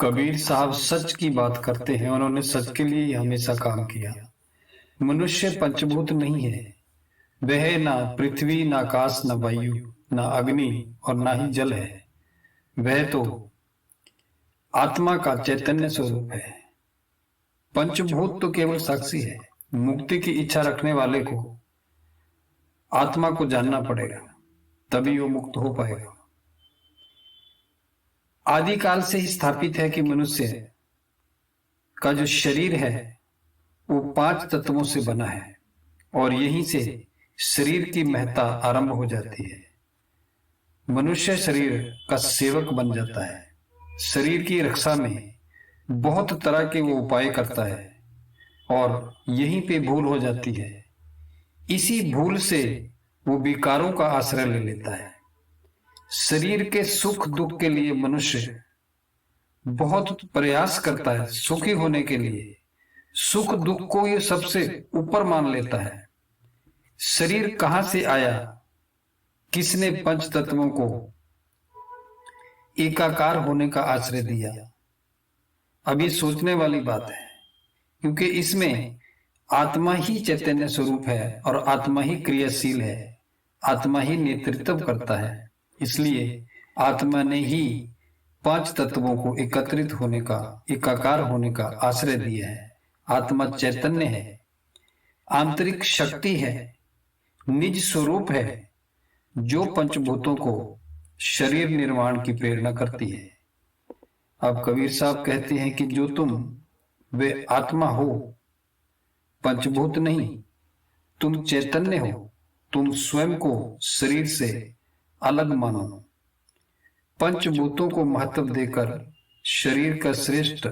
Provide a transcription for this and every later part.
कबीर साहब सच की बात करते हैं। उन्होंने सच के लिए ही हमेशा काम किया। मनुष्य पंचभूत नहीं है। वह ना पृथ्वी, ना आकाश, ना वायु, ना अग्नि और ना ही जल है। वह तो आत्मा का चैतन्य स्वरूप है। पंचभूत तो केवल साक्षी है। मुक्ति की इच्छा रखने वाले को आत्मा को जानना पड़ेगा, तभी वो मुक्त हो पाएगा। आदिकाल से ही स्थापित है कि मनुष्य का जो शरीर है वो 5 तत्वों से बना है और यहीं से शरीर की महत्ता आरंभ हो जाती है। मनुष्य शरीर का सेवक बन जाता है। शरीर की रक्षा में बहुत तरह के वो उपाय करता है और यहीं पे भूल हो जाती है। इसी भूल से वो विकारों का आश्रय ले लेता है। शरीर के सुख दुख के लिए मनुष्य बहुत प्रयास करता है। सुखी होने के लिए सुख दुख को ये सबसे ऊपर मान लेता है। शरीर कहां से आया, किसने पंच तत्वों को एकाकार होने का आश्रय दिया? अब ये सोचने वाली बात है, क्योंकि इसमें आत्मा ही चैतन्य स्वरूप है और आत्मा ही क्रियाशील है। आत्मा ही नेतृत्व करता है। इसलिए आत्मा ने ही 5 तत्वों को एकत्रित होने का, एकाकार होने का आश्रय दिया है। आत्मा चैतन्य है, आंतरिक शक्ति है, निज स्वरूप है, जो पंचभूतों को शरीर निर्माण की प्रेरणा करती है। अब कबीर साहब कहते हैं कि जो तुम वे आत्मा हो, पंचभूत नहीं, तुम चैतन्य हो। तुम स्वयं को शरीर से अलग मानो। पंचभूतों को महत्व देकर शरीर का श्रेष्ठ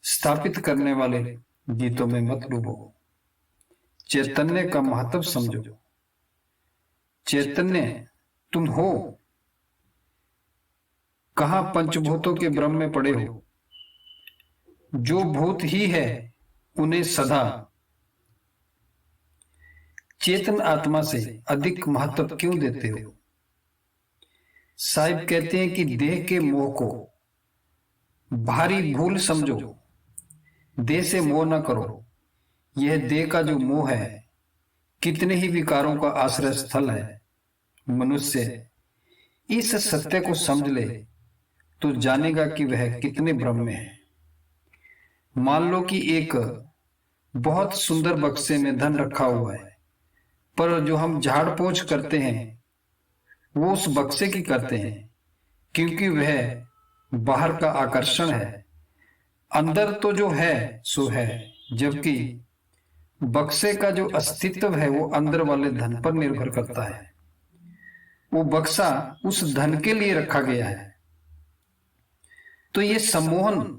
स्थापित करने वाले गीतों में मत डूबो। चैतन्य का महत्व समझो। चैतन्य तुम हो। कहां पंचभूतों के भ्रम में पड़े हो। जो भूत ही है उन्हें सदा चेतन आत्मा से अधिक महत्व क्यों देते हो? साहिब कहते हैं कि देह के मोह को भारी भूल समझो। देह से मोह न करो। यह देह का जो मोह है कितने ही विकारों का आश्रय स्थल है। मनुष्य इस सत्य को समझ ले तो जानेगा कि वह कितने भ्रम में है। मान लो कि एक बहुत सुंदर बक्से में धन रखा हुआ है, पर जो हम झाड़ पोंछ करते हैं वो उस बक्से की करते हैं, क्योंकि वह बाहर का आकर्षण है। अंदर तो जो है सो है, जबकि बक्से का जो अस्तित्व है वो अंदर वाले धन पर निर्भर करता है। वो बक्सा उस धन के लिए रखा गया है। तो ये सम्मोहन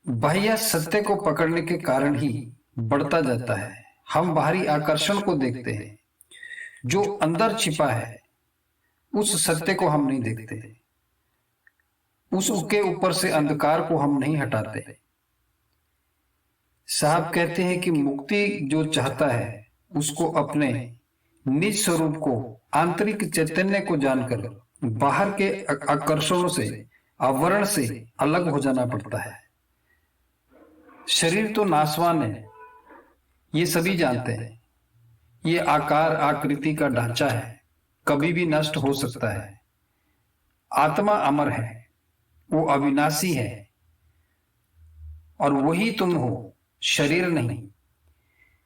बाह्य सत्य को पकड़ने के कारण ही बढ़ता जाता है। हम बाहरी आकर्षण को देखते हैं, जो अंदर छिपा है उस सत्य को हम नहीं देखते। उसके ऊपर से अंधकार को हम नहीं हटाते। साहब कहते हैं कि मुक्ति जो चाहता है उसको अपने निज स्वरूप को, आंतरिक चैतन्य को जानकर बाहर के आकर्षणों से, आवरण से अलग हो जाना पड़ता है। शरीर तो नाशवान है, ये सभी जानते हैं। ये आकार आकृति का ढांचा है, कभी भी नष्ट हो सकता है। आत्मा अमर है, वो अविनाशी है और वही तुम हो, शरीर नहीं।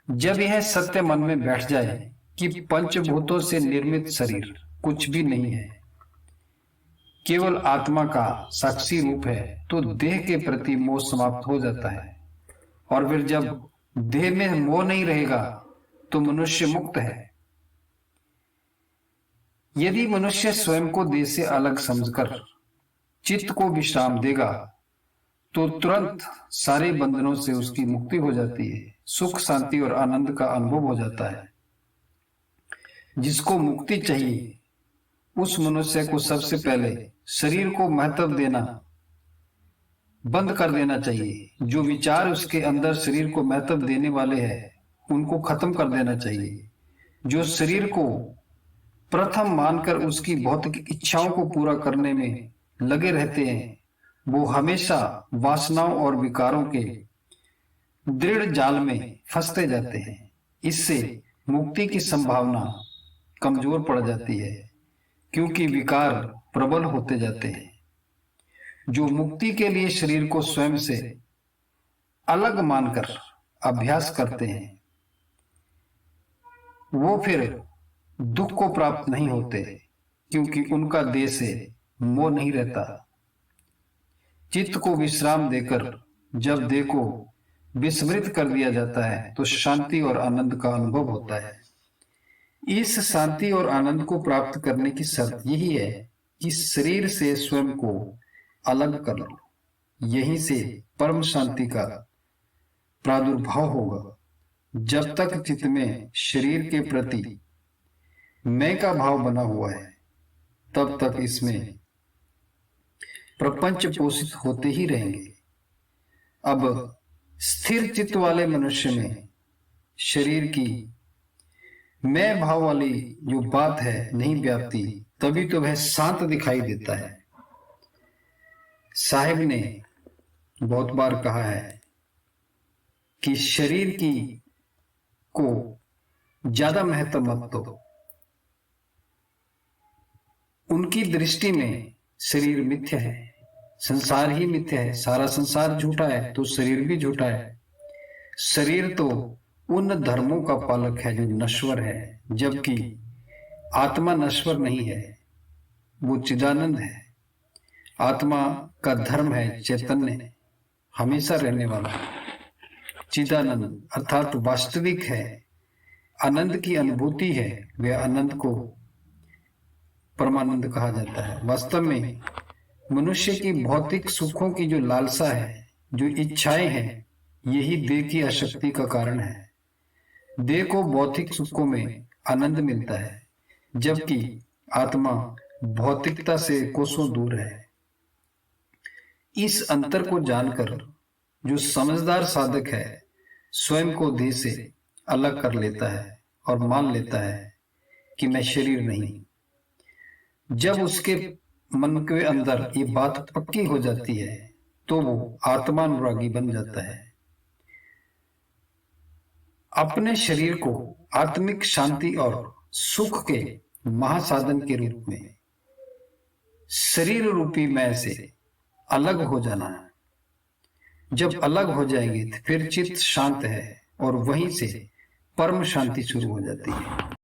जब यह सत्य मन में बैठ जाए कि पंचभूतों से निर्मित शरीर कुछ भी नहीं है, केवल आत्मा का साक्षी रूप है, तो देह के प्रति मोह समाप्त हो जाता है। और फिर जब देह में मोह नहीं रहेगा तो मनुष्य मुक्त है। यदि मनुष्य स्वयं को देह से अलग समझकर चित्त को विश्राम देगा तो तुरंत सारे बंधनों से उसकी मुक्ति हो जाती है। सुख शांति और आनंद का अनुभव हो जाता है। जिसको मुक्ति चाहिए उस मनुष्य को सबसे पहले शरीर को महत्व देना बंद कर देना चाहिए। जो विचार उसके अंदर शरीर को महत्व देने वाले हैं उनको खत्म कर देना चाहिए। जो शरीर को प्रथम मानकर उसकी भौतिक इच्छाओं को पूरा करने में लगे रहते हैं वो हमेशा वासनाओं और विकारों के दृढ़ जाल में फंसते जाते हैं। इससे मुक्ति की संभावना कमजोर पड़ जाती है, क्योंकि विकार प्रबल होते जाते हैं। जो मुक्ति के लिए शरीर को स्वयं से अलग मानकर अभ्यास करते हैं, वो फिर दुख को प्राप्त नहीं होते, क्योंकि उनका देह से मोह नहीं रहता। चित्त को विश्राम देकर जब देह को विस्मृत कर दिया जाता है तो शांति और आनंद का अनुभव होता है। इस शांति और आनंद को प्राप्त करने की शर्त यही है कि शरीर से स्वयं को अलग कर लो। यहीं से परम शांति का प्रादुर्भाव होगा। जब तक चित्त में शरीर के प्रति मैं का भाव बना हुआ है, तब तक इसमें प्रपंच पोषित होते ही रहेंगे। अब स्थिर चित्त वाले मनुष्य में शरीर की मैं भाव वाली जो बात है नहीं व्याप्ति, तभी तो वह शांत दिखाई देता है। साहिब ने बहुत बार कहा है कि शरीर की को ज्यादा महत्व मत दो। उनकी दृष्टि में शरीर मिथ्या है, संसार ही मिथ्या है। सारा संसार झूठा है तो शरीर भी झूठा है। शरीर तो उन धर्मों का पालक है जो नश्वर है, जबकि आत्मा नश्वर नहीं है, वो चिदानंद है। आत्मा का धर्म है चैतन्य, हमेशा रहने वाला। चिदानंद अर्थात वास्तविक है, आनंद की अनुभूति है। वह आनंद को परमानंद कहा जाता है। वास्तव में मनुष्य की भौतिक सुखों की जो लालसा है, जो इच्छाएं हैं, यही देह की अशक्ति का कारण है। देह को भौतिक सुखों में आनंद मिलता है, जबकि आत्मा भौतिकता से कोसों दूर है। इस अंतर को जानकर जो समझदार साधक है, स्वयं को देह से अलग कर लेता है और मान लेता है कि मैं शरीर नहीं। जब उसके मन के अंदर ये बात पक्की हो जाती है, तो वो आत्मानुरागी बन जाता है। अपने शरीर को आत्मिक शांति और सुख के महासाधन के रूप में शरीर रूपी मैं से अलग हो जाना है। जब अलग हो जाएंगे तो फिर चित्त शांत है और वहीं से परम शांति शुरू हो जाती है।